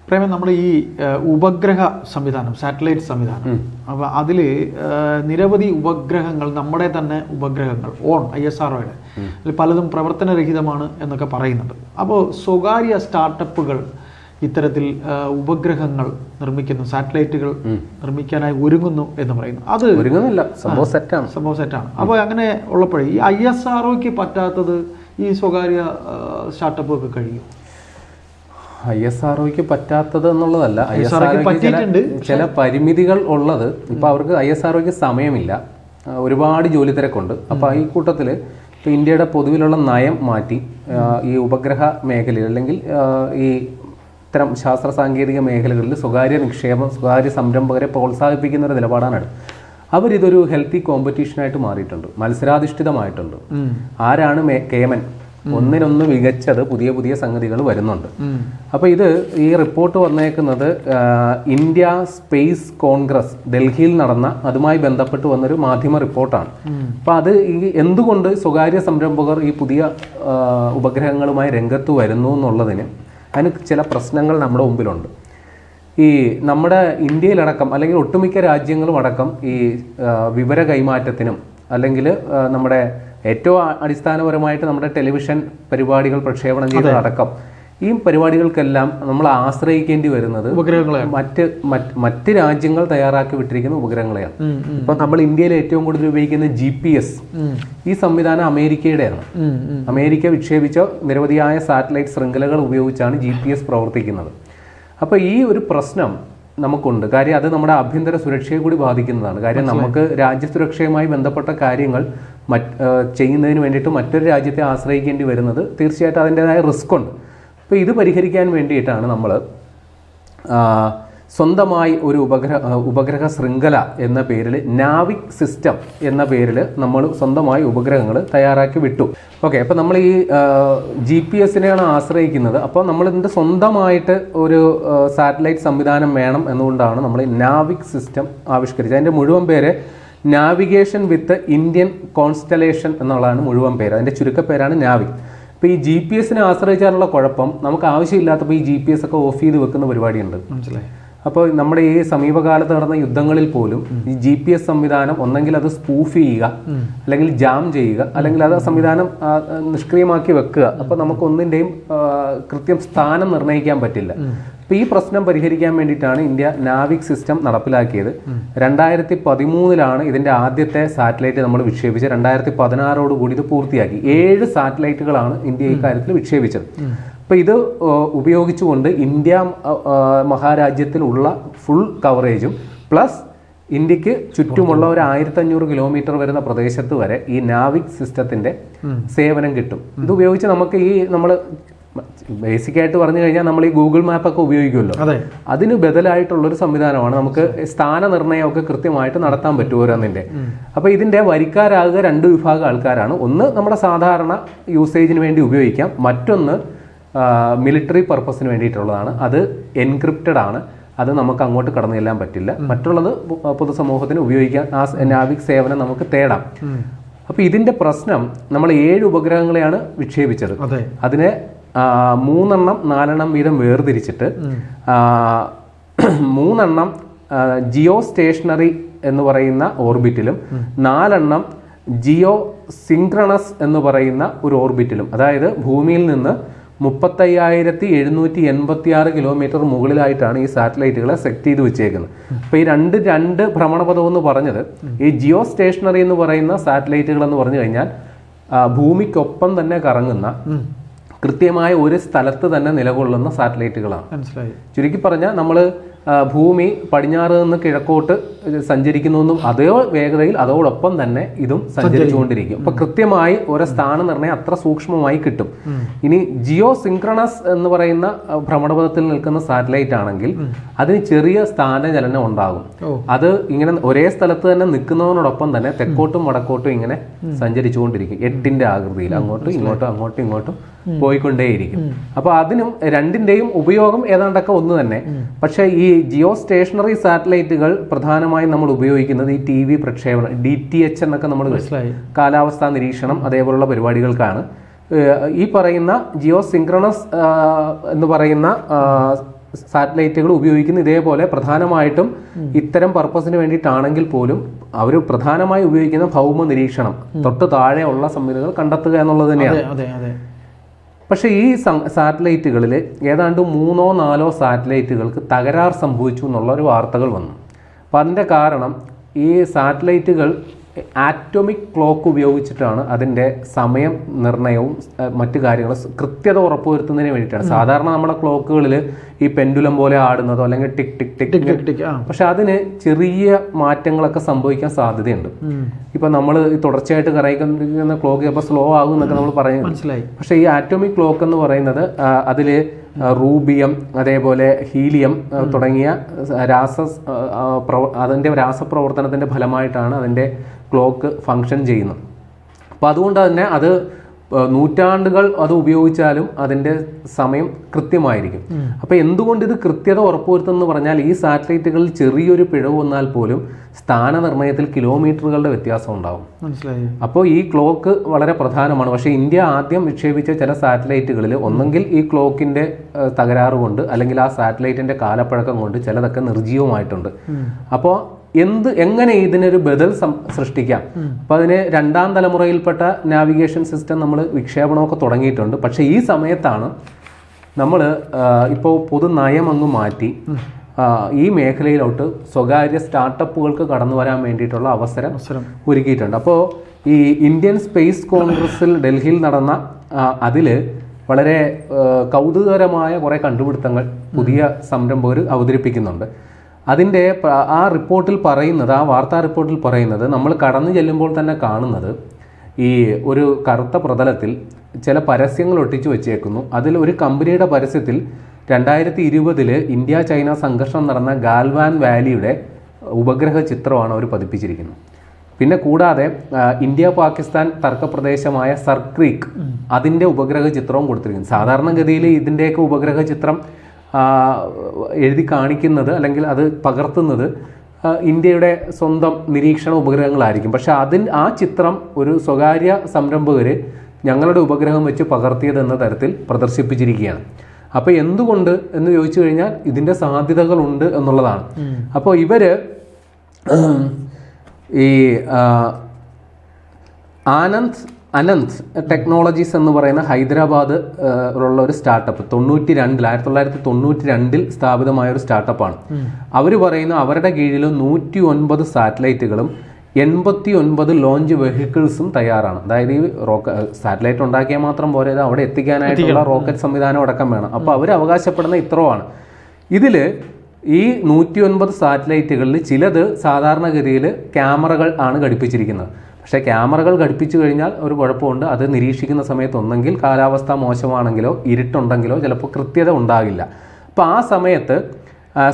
പ്രേമൻ, നമ്മുടെ ഈ ഉപഗ്രഹ സംവിധാനം, സാറ്റലൈറ്റ് സംവിധാനം, അപ്പോൾ അതിൽ നിരവധി ഉപഗ്രഹങ്ങൾ, നമ്മുടെ തന്നെ ഉപഗ്രഹങ്ങൾ ISROയുടെ അതിൽ പലതും പ്രവർത്തനരഹിതമാണ് എന്നൊക്കെ പറയുന്നുണ്ട്. അപ്പോൾ സ്വകാര്യ സ്റ്റാർട്ടപ്പുകൾ ഇത്തരത്തിൽ ഉപഗ്രഹങ്ങൾ നിർമ്മിക്കുന്നു, സാറ്റലൈറ്റുകൾ നിർമ്മിക്കാനായി ഒരുങ്ങുന്നു എന്ന് പറയുന്നു. അത് സംഭവം സെറ്റാണ്. അപ്പോൾ അങ്ങനെ ഉള്ളപ്പോഴേ ഈ ISROയ്ക്ക് പറ്റാത്തത് ഈ സ്വകാര്യ സ്റ്റാർട്ടപ്പുകൾക്ക് കഴിയും? ISROയ്ക്ക് പറ്റാത്തത് എന്നുള്ളതല്ല, ISROയ്ക്ക് ചില പരിമിതികൾ ഉള്ളത്. ഇപ്പൊ അവർക്ക് ISROയ്ക്ക് സമയമില്ല, ഒരുപാട് ജോലി തിരക്കുണ്ട്. അപ്പൊ ഈ കൂട്ടത്തിൽ ഇപ്പൊ ഇന്ത്യയുടെ പൊതുവിലുള്ള നയം മാറ്റി ഈ ഉപഗ്രഹ മേഖലയിൽ അല്ലെങ്കിൽ ഈ ഇത്തരം ശാസ്ത്ര സാങ്കേതിക മേഖലകളിൽ സ്വകാര്യ നിക്ഷേപം, സ്വകാര്യ സംരംഭകരെ പ്രോത്സാഹിപ്പിക്കുന്ന ഒരു നിലപാടാണ്. അവരിതൊരു ഹെൽത്തി കോമ്പറ്റീഷനായിട്ട് മാറിയിട്ടുണ്ട്, മത്സരാധിഷ്ഠിതമായിട്ടുണ്ട്. ആരാണ് കേമൻ, ഒന്നിനൊന്ന് മികച്ചത് പുതിയ പുതിയ സംഗതികൾ വരുന്നുണ്ട്. അപ്പൊ ഈ റിപ്പോർട്ട് വന്നേക്കുന്നത് ഇന്ത്യ സ്പേസ് കോൺഗ്രസ് ഡൽഹിയിൽ നടന്ന അതുമായി ബന്ധപ്പെട്ട് വന്നൊരു മാധ്യമ റിപ്പോർട്ടാണ്. അപ്പൊ അത് എന്തുകൊണ്ട് സ്വകാര്യ സംരംഭകർ ഈ പുതിയ ഉപഗ്രഹങ്ങളുമായി രംഗത്ത് വരുന്നു എന്നുള്ളതിന് അതിന് ചില പ്രശ്നങ്ങൾ നമ്മുടെ മുമ്പിലുണ്ട്. ഈ നമ്മുടെ ഇന്ത്യയിലടക്കം അല്ലെങ്കിൽ ഒട്ടുമിക്ക രാജ്യങ്ങളും അടക്കം ഈ വിവര കൈമാറ്റത്തിനും അല്ലെങ്കിൽ നമ്മുടെ ഏറ്റവും അടിസ്ഥാനപരമായിട്ട് നമ്മുടെ ടെലിവിഷൻ പരിപാടികൾ പ്രക്ഷേപണം ചെയ്തതടക്കം ഈ പരിപാടികൾക്കെല്ലാം നമ്മൾ ആശ്രയിക്കേണ്ടി വരുന്നത് മറ്റ് രാജ്യങ്ങൾ തയ്യാറാക്കി വിട്ടിരിക്കുന്ന ഉപഗ്രഹങ്ങളെയാണ്. ഇപ്പൊ നമ്മൾ ഇന്ത്യയിൽ ഏറ്റവും കൂടുതൽ ഉപയോഗിക്കുന്ന GPS ഈ സംവിധാനം അമേരിക്കയുടെയാണ്. അമേരിക്ക വിക്ഷേപിച്ച നിരവധിയായ സാറ്റലൈറ്റ് ശൃംഖലകൾ ഉപയോഗിച്ചാണ് GPS പ്രവർത്തിക്കുന്നത്. അപ്പൊ ഈ ഒരു പ്രശ്നം നമുക്കുണ്ട്. കാര്യം അത് നമ്മുടെ ആഭ്യന്തര സുരക്ഷയെ കൂടി ബാധിക്കുന്നതാണ്. കാര്യം നമുക്ക് രാജ്യസുരക്ഷയുമായി ബന്ധപ്പെട്ട കാര്യങ്ങൾ ചെയ്യുന്നതിന് വേണ്ടിയിട്ട് മറ്റൊരു രാജ്യത്തെ ആശ്രയിക്കേണ്ടി വരുന്നത് തീർച്ചയായിട്ടും അതിൻ്റെതായ റിസ്ക് ഉണ്ട്. അപ്പോൾ ഇത് പരിഹരിക്കാൻ വേണ്ടിയിട്ടാണ് നമ്മൾ സ്വന്തമായി ഒരു ഉപഗ്രഹ ശൃംഖല എന്ന പേരിൽ നാവിക് സിസ്റ്റം എന്ന പേരിൽ നമ്മൾ സ്വന്തമായി ഉപഗ്രഹങ്ങൾ തയ്യാറാക്കി വിട്ടു. ഓക്കെ, അപ്പോൾ നമ്മൾ ഈ GPS-നെയാണ് ആശ്രയിക്കുന്നത്. അപ്പോൾ നമ്മൾ ഇതിൻ്റെ സ്വന്തമായിട്ട് ഒരു സാറ്റലൈറ്റ് സംവിധാനം വേണം എന്നുകൊണ്ടാണ് നമ്മൾ നാവിക് സിസ്റ്റം ആവിഷ്കരിച്ചത്. അതിൻ്റെ മുഴുവൻ പേര് നാവിഗേഷൻ വിത്ത് ഇന്ത്യൻ കോൺസ്റ്റലേഷൻ എന്നുള്ളതാണ് മുഴുവൻ പേര്. അതിൻ്റെ ചുരുക്കപ്പേരാണ് നാവിക്. ഇപ്പോൾ ഈ GPS-നെ ആശ്രയിച്ചാലുള്ള കുഴപ്പം, നമുക്ക് ആവശ്യമില്ലാത്തപ്പോൾ ഈ GPS ഒക്കെ ഓഫ് ചെയ്ത് വെക്കുന്ന പരിപാടിയുണ്ട്. മനസ്സിലായി? അപ്പോൾ നമ്മുടെ ഈ സമീപകാലത്ത് നടന്ന യുദ്ധങ്ങളിൽ പോലും ഈ GPS സംവിധാനം ഒന്നെങ്കിൽ അത് സ്പൂഫ് ചെയ്യുക, അല്ലെങ്കിൽ ജാം ചെയ്യുക, അല്ലെങ്കിൽ അത് സംവിധാനം നിഷ്ക്രിയമാക്കി വെക്കുക. അപ്പോൾ നമുക്ക് ഒന്നിൻ്റെയും കൃത്യം സ്ഥാനം നിർണ്ണയിക്കാൻ പറ്റില്ല. അപ്പോൾ ഈ പ്രശ്നം പരിഹരിക്കാൻ വേണ്ടിയിട്ടാണ് ഇന്ത്യ നാവിക് സിസ്റ്റം നടപ്പിലാക്കിയത്. 2013 ഇതിന്റെ ആദ്യത്തെ സാറ്റലൈറ്റ് നമ്മൾ വിക്ഷേപിച്ചത്. 2016 കൂടി ഇത് പൂർത്തിയാക്കി. 7 സാറ്റലൈറ്റുകളാണ് ഇന്ത്യ ഈ കാര്യത്തിൽ വിക്ഷേപിച്ചത്. അപ്പോൾ ഇത് ഉപയോഗിച്ചുകൊണ്ട് ഇന്ത്യ മഹാരാജ്യത്തിലുള്ള ഫുൾ കവറേജും പ്ലസ് ഇന്ത്യക്ക് ചുറ്റുമുള്ള ഒരു 1500 കിലോമീറ്റർ വരുന്ന പ്രദേശത്ത് വരെ ഈ നാവിക് സിസ്റ്റത്തിന്റെ സേവനം കിട്ടും. ഇത് ഉപയോഗിച്ച് നമുക്ക് നമ്മൾ ബേസിക്കായിട്ട് പറഞ്ഞു കഴിഞ്ഞാൽ നമ്മൾ ഈ ഗൂഗിൾ മാപ്പൊക്കെ ഉപയോഗിക്കുമല്ലോ, അതിന് ബദലായിട്ടുള്ളൊരു സംവിധാനമാണ്. നമുക്ക് സ്ഥാന നിർണ്ണയമൊക്കെ കൃത്യമായിട്ട് നടത്താൻ പറ്റും ഓരോന്നിൻ്റെ. അപ്പോൾ ഇതിൻ്റെ വരിക്കാരാകുക 2 വിഭാഗം ആൾക്കാരാണ്. ഒന്ന് നമ്മുടെ സാധാരണ യൂസേജിന് വേണ്ടി ഉപയോഗിക്കാം, മറ്റൊന്ന് മിലിറ്ററി പർപ്പസിന് വേണ്ടിയിട്ടുള്ളതാണ്. അത് എൻക്രിപ്റ്റഡ് ആണ്, അത് നമുക്ക് അങ്ങോട്ട് കടന്നു ചെല്ലാൻ പറ്റില്ല. മറ്റുള്ളത് പൊതുസമൂഹത്തിന് ഉപയോഗിക്കാൻ ആ നാവിക് സേവനം നമുക്ക് തേടാം. അപ്പോൾ ഇതിൻ്റെ പ്രശ്നം, നമ്മൾ 7 ഉപഗ്രഹങ്ങളെയാണ് വിക്ഷേപിച്ചത്. അതിനെ 3-4 വീതം വേർതിരിച്ചിട്ട് 3 ജിയോ സ്റ്റേഷനറി എന്ന് പറയുന്ന ഓർബിറ്റിലും 4 ജിയോ സിങ്ക്രണസ് എന്ന് പറയുന്ന ഒരു ഓർബിറ്റിലും, അതായത് ഭൂമിയിൽ നിന്ന് 35,786 കിലോമീറ്റർ മുകളിലായിട്ടാണ് ഈ സാറ്റലൈറ്റുകളെ സെറ്റ് ചെയ്ത് വെച്ചേക്കുന്നത്. അപ്പോൾ ഈ രണ്ട് ഭ്രമണപഥം എന്ന് പറഞ്ഞത്, ഈ ജിയോ സ്റ്റേഷനറി എന്ന് പറയുന്ന സാറ്റലൈറ്റുകൾ എന്ന് പറഞ്ഞു കഴിഞ്ഞാൽ ഭൂമിക്കൊപ്പം തന്നെ കറങ്ങുന്ന, കൃത്യമായ ഒരു സ്ഥലത്ത് തന്നെ നിലകൊള്ളുന്ന സാറ്റലൈറ്റുകളാണ്. ചുരുക്കി പറഞ്ഞാൽ നമ്മൾ ഭൂമി പടിഞ്ഞാറ് നിന്ന് കിഴക്കോട്ട് സഞ്ചരിക്കുന്നുവെന്നും അതേ വേഗതയിൽ അതോടൊപ്പം തന്നെ ഇതും സഞ്ചരിച്ചുകൊണ്ടിരിക്കും. അപ്പൊ കൃത്യമായി ഒരു സ്ഥാന നിർണ്ണയം അത്ര സൂക്ഷ്മമായി കിട്ടും. ഇനി ജിയോ സിങ്ക്രണസ് എന്ന് പറയുന്ന ഭ്രമണപഥത്തിൽ നിൽക്കുന്ന സാറ്റലൈറ്റ് ആണെങ്കിൽ അതിന് ചെറിയ സ്ഥാനചലനം ഉണ്ടാകും. അത് ഇങ്ങനെ ഒരേ സ്ഥലത്ത് തന്നെ നിൽക്കുന്നതിനോടൊപ്പം തന്നെ തെക്കോട്ടും വടക്കോട്ടും ഇങ്ങനെ സഞ്ചരിച്ചുകൊണ്ടിരിക്കും. 8-ന്റെ ആകൃതിയിൽ അങ്ങോട്ടും ഇങ്ങോട്ടും പോയിക്കൊണ്ടേയിരിക്കും. അപ്പൊ അതിനും രണ്ടിന്റെയും ഉപയോഗം ഏതാണ്ടൊക്കെ ഒന്ന് തന്നെ. പക്ഷെ ഈ ജിയോ സ്റ്റേഷനറി സാറ്റലൈറ്റുകൾ പ്രധാനമായും നമ്മൾ ഉപയോഗിക്കുന്നത് ഈ TV പ്രക്ഷേപണം, DTH എന്നൊക്കെ നമ്മൾ കാലാവസ്ഥാ നിരീക്ഷണം അതേപോലുള്ള പരിപാടികൾക്കാണ്. ഈ പറയുന്ന ജിയോ സിങ്ക്രണസ് എന്ന് പറയുന്ന സാറ്റലൈറ്റുകൾ ഉപയോഗിക്കുന്നത് ഇതേപോലെ പ്രധാനമായിട്ടും ഇത്തരം പർപ്പസിന് വേണ്ടിയിട്ടാണെങ്കിൽ പോലും അവർ പ്രധാനമായി ഉപയോഗിക്കുന്ന ഭൗമ നിരീക്ഷണം, തൊട്ട് താഴെയുള്ള സംവിധാനങ്ങൾ കണ്ടെത്തുക എന്നുള്ളത് തന്നെയാണ്. പക്ഷേ ഈ സാറ്റലൈറ്റുകളിൽ ഏതാണ്ട് 3-4 സാറ്റലൈറ്റുകൾക്ക് തകരാർ സംഭവിച്ചു എന്നുള്ളൊരു വാർത്തകൾ വന്നു. അപ്പം അതിൻ്റെ കാരണം ഈ സാറ്റലൈറ്റുകൾ ആറ്റോമിക് ക്ലോക്ക് ഉപയോഗിച്ചിട്ടാണ് അതിൻ്റെ സമയം നിർണയവും മറ്റു കാര്യങ്ങളും കൃത്യത ഉറപ്പുവരുത്തുന്നതിന് വേണ്ടിയിട്ടാണ്. സാധാരണ നമ്മുടെ ക്ലോക്കുകളിൽ ഈ പെൻഡുലം പോലെ ആടുന്നതോ അല്ലെങ്കിൽ ടിക് ടിക് ടിക് ടിക്, പക്ഷെ അതിന് ചെറിയ മാറ്റങ്ങളൊക്കെ സംഭവിക്കാൻ സാധ്യതയുണ്ട്. ഇപ്പൊ നമ്മൾ ഈ തുടർച്ചയായിട്ട് കറങ്ങിക്കൊണ്ടിരിക്കുന്ന ക്ലോക്ക് ചിലപ്പോൾ സ്ലോ ആകും എന്നൊക്കെ നമ്മൾ പറയുന്നത് മനസ്സിലായി. പക്ഷെ ഈ ആറ്റോമിക് ക്ലോക്ക് എന്ന് പറയുന്നത് അതില് റൂബിയം, അതേപോലെ ഹീലിയം തുടങ്ങിയ അതിന്റെ രാസപ്രവർത്തനത്തിന്റെ ഫലമായിട്ടാണ് അതിന്റെ ക്ലോക്ക് ഫങ്ഷൻ ചെയ്യുന്നത്. അപ്പോൾ അതുകൊണ്ട് തന്നെ അത് നൂറ്റാണ്ടുകൾ അത് ഉപയോഗിച്ചാലും അതിൻ്റെ സമയം കൃത്യമായിരിക്കും. അപ്പോൾ എന്തുകൊണ്ട് ഇത് കൃത്യത ഉറപ്പുവരുത്തുമെന്ന് പറഞ്ഞാൽ ഈ സാറ്റലൈറ്റുകളിൽ ചെറിയൊരു പിഴവ് വന്നാൽ പോലും സ്ഥാനനിർണ്ണയത്തിൽ കിലോമീറ്ററുകളുടെ വ്യത്യാസം ഉണ്ടാകും. അപ്പോൾ ഈ ക്ലോക്ക് വളരെ പ്രധാനമാണ്. പക്ഷേ ഇന്ത്യ ആദ്യം വിക്ഷേപിച്ച ചില സാറ്റലൈറ്റുകളിൽ ഒന്നെങ്കിൽ ഈ ക്ലോക്കിന്റെ തകരാറ് കൊണ്ട് അല്ലെങ്കിൽ ആ സാറ്റലൈറ്റിന്റെ കാലപ്പഴക്കം കൊണ്ട് ചിലതൊക്കെ നിർജ്ജീവമായിട്ടുണ്ട്. അപ്പോൾ എങ്ങനെ ഇതിനൊരു ബദൽ സൃഷ്ടിക്കാം? അപ്പോൾ അതിന് 2ാം തലമുറയിൽപ്പെട്ട നാവിഗേഷൻ സിസ്റ്റം നമ്മൾ വിക്ഷേപണമൊക്കെ തുടങ്ങിയിട്ടുണ്ട്. പക്ഷെ ഈ സമയത്താണ് നമ്മൾ ഇപ്പോൾ പൊതു നയം അങ്ങ് മാറ്റി ഈ മേഖലയിലോട്ട് സ്വകാര്യ സ്റ്റാർട്ടപ്പുകൾക്ക് കടന്നു വരാൻ വേണ്ടിയിട്ടുള്ള അവസരം ഒരുക്കിയിട്ടുണ്ട്. അപ്പോൾ ഈ ഇന്ത്യൻ സ്പേസ് കോൺഗ്രസിൽ ഡൽഹിയിൽ നടന്ന അതിൽ വളരെ കൗതുകകരമായ കുറേ കണ്ടുപിടുത്തങ്ങൾ പുതിയ സംരംഭകർ അവതരിപ്പിക്കുന്നുണ്ട്. അതിൻ്റെ ആ റിപ്പോർട്ടിൽ പറയുന്നത്, ആ വാർത്താ റിപ്പോർട്ടിൽ പറയുന്നത്, നമ്മൾ കടന്നു ചെല്ലുമ്പോൾ തന്നെ കാണുന്നത് ഈ ഒരു കറുത്ത പ്രതലത്തിൽ ചില പരസ്യങ്ങൾ ഒട്ടിച്ചു വെച്ചേക്കുന്നു. അതിൽ ഒരു കമ്പനിയുടെ പരസ്യത്തിൽ 2020 ഇന്ത്യ ചൈന സംഘർഷം നടന്ന ഗാൽവാൻ വാലിയുടെ ഉപഗ്രഹ ചിത്രമാണ് അവർ പതിപ്പിച്ചിരിക്കുന്നത്. പിന്നെ കൂടാതെ ഇന്ത്യ പാകിസ്ഥാൻ തർക്കപ്രദേശമായ സർക്രീക്ക് അതിൻ്റെ ഉപഗ്രഹ ചിത്രവും കൊടുത്തിരിക്കുന്നു. സാധാരണഗതിയിൽ ഇതിൻ്റെയൊക്കെ ഉപഗ്രഹ ചിത്രം എഴുതി കാണിക്കുന്നത് അല്ലെങ്കിൽ അത് പകർത്തുന്നത് ഇന്ത്യയുടെ സ്വന്തം നിരീക്ഷണ ഉപഗ്രഹങ്ങളായിരിക്കും. പക്ഷെ ആ ചിത്രം ഒരു സ്വകാര്യ സംരംഭകർ ഞങ്ങളുടെ ഉപഗ്രഹം വെച്ച് പകർത്തിയതെന്ന തരത്തിൽ പ്രദർശിപ്പിച്ചിരിക്കുകയാണ്. അപ്പോൾ എന്തുകൊണ്ട് എന്ന് ചോദിച്ചു കഴിഞ്ഞാൽ ഇതിൻ്റെ സാധ്യതകളുണ്ട് എന്നുള്ളതാണ്. അപ്പോൾ ഇവര് ഈ അനന്ത് ടെക്നോളജീസ് എന്ന് പറയുന്ന ഹൈദരാബാദ് ഉള്ള ഒരു സ്റ്റാർട്ടപ്പ് 1992 സ്ഥാപിതമായ ഒരു സ്റ്റാർട്ടപ്പാണ്. അവർ പറയുന്ന അവരുടെ കീഴിൽ 109 സാറ്റലൈറ്റുകളും 89 ലോഞ്ച് വെഹിക്കിൾസും തയ്യാറാണ്. അതായത് ഈ സാറ്റലൈറ്റ് ഉണ്ടാക്കിയാൽ മാത്രം പോരെ, അവിടെ എത്തിക്കാനായിട്ടുള്ള റോക്കറ്റ് സംവിധാനം അടക്കം വേണം. അപ്പോൾ അവർ അവകാശപ്പെടുന്ന ഇത്രയാണ്. ഇതിൽ ഈ 109 സാറ്റലൈറ്റുകളിൽ ചിലത് സാധാരണഗതിയിൽ ക്യാമറകൾ ആണ് ഘടിപ്പിച്ചിരിക്കുന്നത്. പക്ഷേ ക്യാമറകൾ ഘടിപ്പിച്ചു കഴിഞ്ഞാൽ ഒരു കുഴപ്പമുണ്ട്. അത് നിരീക്ഷിക്കുന്ന സമയത്ത് ഒന്നെങ്കിൽ കാലാവസ്ഥ മോശമാണെങ്കിലോ ഇരുട്ടുണ്ടെങ്കിലോ ചിലപ്പോൾ കൃത്യത ഉണ്ടാകില്ല. അപ്പോൾ ആ സമയത്ത്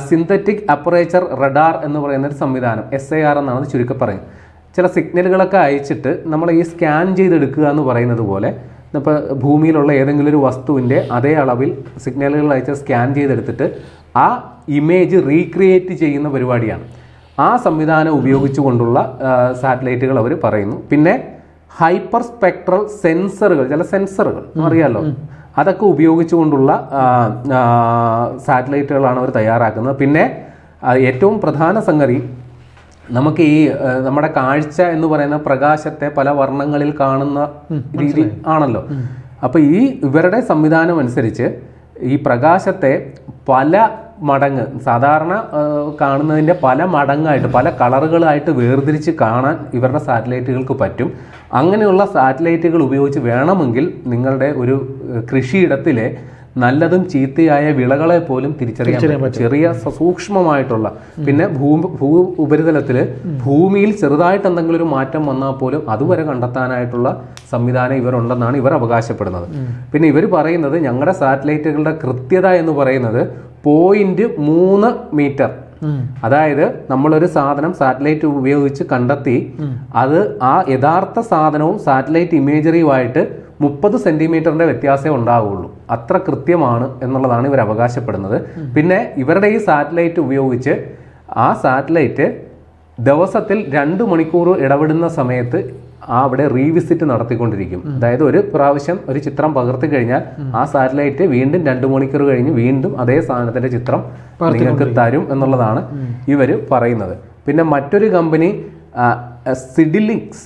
സിന്തറ്റിക് അപ്പറേച്ചർ റഡാർ എന്ന് പറയുന്നൊരു സംവിധാനം, SIR എന്നാണ് ചുരുക്കി പറയുന്നത്, ചില സിഗ്നലുകളൊക്കെ അയച്ചിട്ട് നമ്മൾ ഈ സ്കാൻ ചെയ്തെടുക്കുക എന്ന് പറയുന്നത് പോലെ ഇപ്പോൾ ഭൂമിയിലുള്ള ഏതെങ്കിലും ഒരു വസ്തുവിൻ്റെ അതേ അളവിൽ സിഗ്നലുകൾ അയച്ച് സ്കാൻ ചെയ്തെടുത്തിട്ട് ആ ഇമേജ് റീക്രിയേറ്റ് ചെയ്യുന്ന പരിപാടിയാണ്. ആ സംവിധാനം ഉപയോഗിച്ചുകൊണ്ടുള്ള സാറ്റലൈറ്റുകൾ അവർ പറയുന്നു. പിന്നെ ഹൈപ്പർ സ്പെക്ട്രൽ സെൻസറുകൾ, ചില സെൻസറുകൾ അറിയാമല്ലോ, അതൊക്കെ ഉപയോഗിച്ചുകൊണ്ടുള്ള സാറ്റലൈറ്റുകളാണ് അവർ തയ്യാറാക്കുന്നത്. പിന്നെ ഏറ്റവും പ്രധാന സംഗതി, നമുക്ക് ഈ നമ്മുടെ കാഴ്ച എന്ന് പറയുന്ന പ്രകാശത്തെ പല വർണ്ണങ്ങളിൽ കാണുന്ന രീതി ആണല്ലോ. അപ്പോൾ ഇവരുടെ സംവിധാനം അനുസരിച്ച് ഈ പ്രകാശത്തെ പല മടങ്ങ്, സാധാരണ കാണുന്നതിൻ്റെ പല മടങ്ങായിട്ട് പല കളറുകളായിട്ട് വേർതിരിച്ച് കാണാൻ ഇവരുടെ സാറ്റലൈറ്റുകൾക്ക് പറ്റും. അങ്ങനെയുള്ള സാറ്റലൈറ്റുകൾ ഉപയോഗിച്ച് വേണമെങ്കിൽ നിങ്ങളുടെ ഒരു കൃഷിയിടത്തിലെ നല്ലതും ചീത്തയായ വിളകളെ പോലും തിരിച്ചറിയാൻ പറ്റും. ചെറിയ സൂക്ഷ്മമായിട്ടുള്ള, പിന്നെ ഉപരിതലത്തിൽ ഭൂമിയിൽ ചെറുതായിട്ട് എന്തെങ്കിലും ഒരു മാറ്റം വന്നാൽ പോലും അതുവരെ കണ്ടെത്താനായിട്ടുള്ള സംവിധാനം ഇവരുണ്ടെന്നാണ് ഇവർ അവകാശപ്പെടുന്നത്. പിന്നെ ഇവർ പറയുന്നത് ഞങ്ങളുടെ സാറ്റലൈറ്റുകളുടെ കൃത്യത എന്ന് പറയുന്നത് 0.3 മീറ്റർ. അതായത് നമ്മളൊരു സാധനം സാറ്റലൈറ്റ് ഉപയോഗിച്ച് കണ്ടെത്തി അത് ആ യഥാർത്ഥ സാധനവും സാറ്റലൈറ്റ് ഇമേജറിയുമായിട്ട് 30 സെന്റിമീറ്ററിന്റെ വ്യത്യാസമേ ഉണ്ടാവുള്ളൂ. അത്ര കൃത്യമാണ് എന്നുള്ളതാണ് ഇവർ അവകാശപ്പെടുന്നത്. പിന്നെ ഇവരുടെ ഈ സാറ്റലൈറ്റ് ഉപയോഗിച്ച് ആ സാറ്റലൈറ്റ് ദിവസത്തിൽ 2 മണിക്കൂർ ഇടപെടുന്ന സമയത്ത് അവിടെ റീവിസിറ്റ് നടത്തിക്കൊണ്ടിരിക്കും. അതായത് ഒരു പ്രാവശ്യം ഒരു ചിത്രം പകർത്തി കഴിഞ്ഞാൽ ആ സാറ്റലൈറ്റ് വീണ്ടും 2 മണിക്കൂർ കഴിഞ്ഞ് വീണ്ടും അതേ സാധനത്തിന്റെ ചിത്രം നിങ്ങൾക്ക് തരും എന്നുള്ളതാണ് ഇവർ പറയുന്നത്. പിന്നെ മറ്റൊരു കമ്പനി സിഡിലിങ്സ്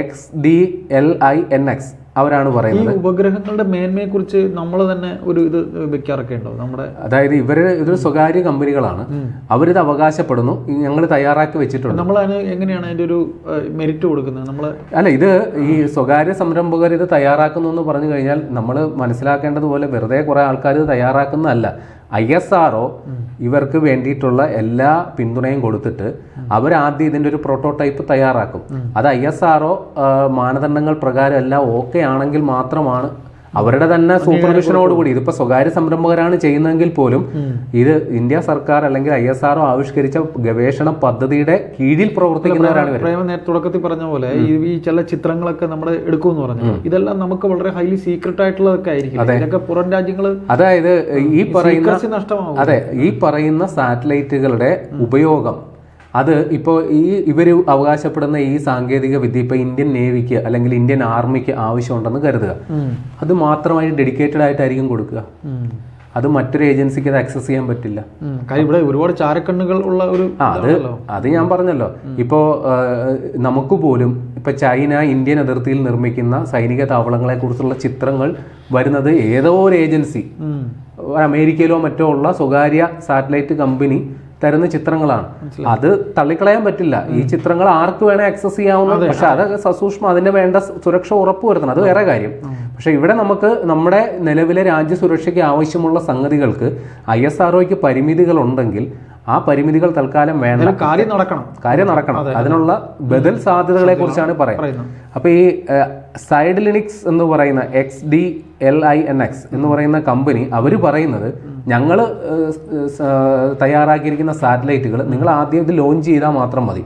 XDLINX അവരാണ് പറയുന്നത്. ഈ ഉപഗ്രഹങ്ങളുടെ മേന്മയെ കുറിച്ച് നമ്മൾ തന്നെ ഒരു ഇത് വെക്കാറൊക്കെ ഉണ്ടോ നമ്മുടെ? അതായത് ഇതൊരു സ്വകാര്യ കമ്പനികളാണ്, അവരിത് അവകാശപ്പെടുന്നു, ഞങ്ങൾ തയ്യാറാക്കി വെച്ചിട്ടുണ്ട്. നമ്മൾ എങ്ങനെയാണ് അതിന്റെ ഒരു മെറിറ്റ് കൊടുക്കുന്നത്? അല്ല, ഇത് ഈ സ്വകാര്യ സംരംഭകർ ഇത് തയ്യാറാക്കുന്നു എന്ന് പറഞ്ഞു കഴിഞ്ഞാൽ നമ്മൾ മനസ്സിലാക്കേണ്ടതുപോലെ വെറുതെ കുറെ ആൾക്കാർ ഇത് തയ്യാറാക്കുന്നതല്ല. ISRO ഇവർക്ക് വേണ്ടിയിട്ടുള്ള എല്ലാ പിന്തുണയും കൊടുത്തിട്ട് അവരാദ്യം ഇതിൻ്റെ ഒരു പ്രോട്ടോടൈപ്പ് തയ്യാറാക്കും. അത് ISRO മാനദണ്ഡങ്ങൾ പ്രകാരം എല്ലാം ഓക്കെ ആണെങ്കിൽ മാത്രമാണ് അവരുടെ തന്നെ സൂപ്പർവിഷനോടുകൂടി, ഇതിപ്പോ സ്വകാര്യ സംരംഭകരാണ് ചെയ്യുന്നതെങ്കിൽ പോലും ഇത് ഇന്ത്യ സർക്കാർ അല്ലെങ്കിൽ ISRO ആവിഷ്കരിച്ച ഗവേഷണ പദ്ധതിയുടെ കീഴിൽ പ്രവർത്തിക്കുന്നവരാണ്. തുടക്കത്തിൽ പറഞ്ഞ പോലെ ഈ ചില ചിത്രങ്ങളൊക്കെ നമ്മൾ എടുക്കുമെന്ന് പറഞ്ഞു, ഇതെല്ലാം നമുക്ക് വളരെ ഹൈലി സീക്രട്ട് ആയിട്ടുള്ളതൊക്കെ ആയിരിക്കും. ഇതൊക്കെ പുറം രാജ്യങ്ങള്, അതായത് ഈ പറയുന്ന സാറ്റലൈറ്റുകളുടെ ഉപയോഗം അത് ഇപ്പോൾ ഇവർ അവകാശപ്പെടുന്ന ഈ സാങ്കേതിക വിദ്യ ഇപ്പോൾ ഇന്ത്യൻ നേവിക്ക് അല്ലെങ്കിൽ ഇന്ത്യൻ ആർമിക്ക് ആവശ്യമുണ്ടെന്ന് കരുതുക, അത് മാത്രമായി ഡെഡിക്കേറ്റഡ് ആയിട്ടായിരിക്കും കൊടുക്കുക. അത് മറ്റൊരു ഏജൻസിക്ക് അത് ആക്സസ് ചെയ്യാൻ പറ്റില്ല. ഇവിടെ ഒരുപാട് ചാരക്കണ്ണുകൾ ഉള്ള ഒരു അത് ഞാൻ പറഞ്ഞല്ലോ. ഇപ്പോൾ നമുക്ക് പോലും ഇപ്പൊ ചൈന ഇന്ത്യൻ അതിർത്തിയിൽ നിർമ്മിക്കുന്ന സൈനിക താവളങ്ങളെ കുറിച്ചുള്ള ചിത്രങ്ങൾ വരുന്നത് ഏതോ ഒരു ഏജൻസി, അമേരിക്കയിലോ മറ്റോ ഉള്ള സ്വകാര്യ സാറ്റലൈറ്റ് കമ്പനി തരുന്ന ചിത്രങ്ങളാണ്. അത് തള്ളിക്കളയാൻ പറ്റില്ല. ഈ ചിത്രങ്ങൾ ആർക്ക് വേണേ ആക്സസ് ചെയ്യാവുന്നത്, പക്ഷെ അത് സസൂക്ഷ്മം അതിന് വേണ്ട സുരക്ഷ ഉറപ്പുവരുത്തണം, അത് വേറെ കാര്യം. പക്ഷെ ഇവിടെ നമുക്ക് നമ്മുടെ നിലവിലെ രാജ്യ സുരക്ഷയ്ക്ക് ആവശ്യമുള്ള സംഗതികൾക്ക് ISROയ്ക്ക് പരിമിതികൾ ഉണ്ടെങ്കിൽ ആ പരിമിതികൾ തൽക്കാലം വേണ്ട, കാര്യം നടക്കണം. അതിനുള്ള ബദൽ സാധ്യതകളെ കുറിച്ചാണ് പറയുന്നത്. അപ്പൊ ഈ സൈഡ്ലിനിക്സ് എന്ന് പറയുന്ന XDLINX എന്ന് പറയുന്ന കമ്പനി അവർ പറയുന്നത്, ഞങ്ങൾ തയ്യാറാക്കിയിരിക്കുന്ന സാറ്റലൈറ്റുകൾ നിങ്ങൾ ആദ്യം ഇത് ലോഞ്ച് ചെയ്താൽ മാത്രം മതി,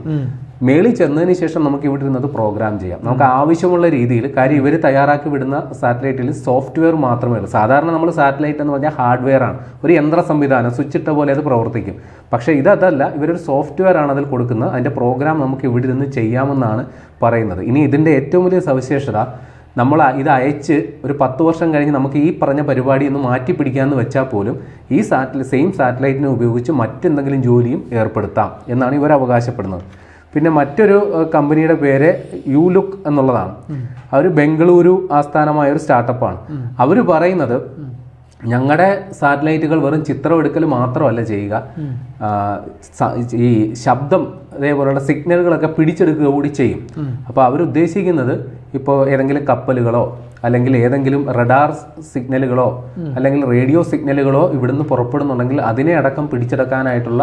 മേളിൽ ചെന്നതിന് ശേഷം നമുക്ക് ഇവിടെ ഇരുന്നത് പ്രോഗ്രാം ചെയ്യാം, നമുക്ക് ആവശ്യമുള്ള രീതിയിൽ. കാര്യം ഇവർ തയ്യാറാക്കി വിടുന്ന സാറ്റലൈറ്റിൽ സോഫ്റ്റ്വെയർ മാത്രമേ ഉള്ളൂ. സാധാരണ നമ്മൾ സാറ്റലൈറ്റ് എന്ന് പറഞ്ഞാൽ ഹാർഡ്വെയർ ആണ്, ഒരു യന്ത്ര സംവിധാനം, സ്വിച്ച് ഇട്ട പോലെ അത് പ്രവർത്തിക്കും. പക്ഷേ ഇതല്ല, ഇവരൊരു സോഫ്റ്റ്വെയർ ആണ് അതിൽ കൊടുക്കുന്നത്, അതിൻ്റെ പ്രോഗ്രാം നമുക്ക് ഇവിടെ ഇരുന്ന് ചെയ്യാമെന്നാണ് പറയുന്നത്. ഇനി ഇതിൻ്റെ ഏറ്റവും വലിയ സവിശേഷത, നമ്മൾ ഇത് അയച്ച് ഒരു 10 വർഷം കഴിഞ്ഞ് നമുക്ക് ഈ പറഞ്ഞ പരിപാടി ഒന്ന് മാറ്റി പിടിക്കാമെന്ന് വെച്ചാൽ പോലും ഈ സെയിം സാറ്റലൈറ്റിനെ ഉപയോഗിച്ച് മറ്റെന്തെങ്കിലും ജോലിയും ഏർപ്പെടുത്താം എന്നാണ് ഇവർ അവകാശപ്പെടുന്നത്. പിന്നെ മറ്റൊരു കമ്പനിയുടെ പേര് യുലുക്ക് എന്നുള്ളതാണ്. അവർ ബംഗളൂരു ആസ്ഥാനമായ ഒരു സ്റ്റാർട്ടപ്പാണ്. അവർ പറയുന്നത്, ഞങ്ങളുടെ സാറ്റലൈറ്റുകൾ വെറും ചിത്രം എടുക്കൽ മാത്രമല്ല ചെയ്യുക, ഈ ശബ്ദം അതേപോലെയുള്ള സിഗ്നലുകളൊക്കെ പിടിച്ചെടുക്കുക കൂടി ചെയ്യും. അപ്പോൾ അവരുദ്ദേശിക്കുന്നത് ഇപ്പോൾ ഏതെങ്കിലും കപ്പലുകളോ അല്ലെങ്കിൽ ഏതെങ്കിലും റഡാർ സിഗ്നലുകളോ അല്ലെങ്കിൽ റേഡിയോ സിഗ്നലുകളോ ഇവിടുന്ന് പുറപ്പെടുന്നുണ്ടെങ്കിൽ അതിനെ അടക്കം പിടിച്ചെടുക്കാനായിട്ടുള്ള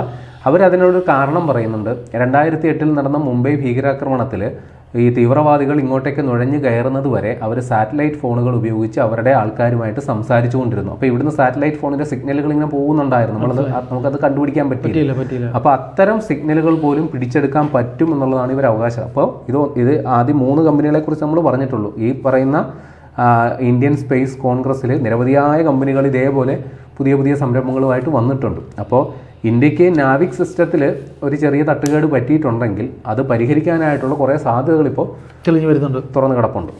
അവരതിനൊരു കാരണം പറയുന്നുണ്ട്. 2008 നടന്ന മുംബൈ ഭീകരാക്രമണത്തിൽ ഈ തീവ്രവാദികൾ ഇങ്ങോട്ടേക്ക് നുഴഞ്ഞു കയറുന്നത് വരെ അവർ സാറ്റലൈറ്റ് ഫോണുകൾ ഉപയോഗിച്ച് അവരുടെ ആൾക്കാരുമായിട്ട് സംസാരിച്ചു കൊണ്ടിരുന്നു. അപ്പോൾ ഇവിടുന്ന് സാറ്റലൈറ്റ് ഫോണിന്റെ സിഗ്നലുകൾ ഇങ്ങനെ പോകുന്നുണ്ടായിരുന്നു, നമുക്കത് കണ്ടുപിടിക്കാൻ പറ്റില്ല. അപ്പോൾ അത്തരം സിഗ്നലുകൾ പോലും പിടിച്ചെടുക്കാൻ പറ്റും എന്നുള്ളതാണ് ഇവർ അവകാശം. അപ്പോൾ ഇത് ആദ്യം 3 കമ്പനികളെ കുറിച്ച് നമ്മൾ പറഞ്ഞിട്ടുള്ളൂ. ഈ പറയുന്ന ഇന്ത്യൻ സ്പേസ് കോൺഗ്രസ്സിൽ നിരവധിയായ കമ്പനികൾ ഇതേപോലെ പുതിയ സംരംഭങ്ങളുമായിട്ട് വന്നിട്ടുണ്ട്. അപ്പോൾ ഇന്ത്യക്ക് നാവിക് സിസ്റ്റത്തിൽ ഒരു ചെറിയ തട്ടുകേട് പറ്റിയിട്ടുണ്ടെങ്കിൽ അത് പരിഹരിക്കാനായിട്ടുള്ള കുറേ സാധ്യതകൾ ഇപ്പോൾ തെളിഞ്ഞു വരുന്നുണ്ട്, തുറന്നു കിടപ്പുണ്ട്.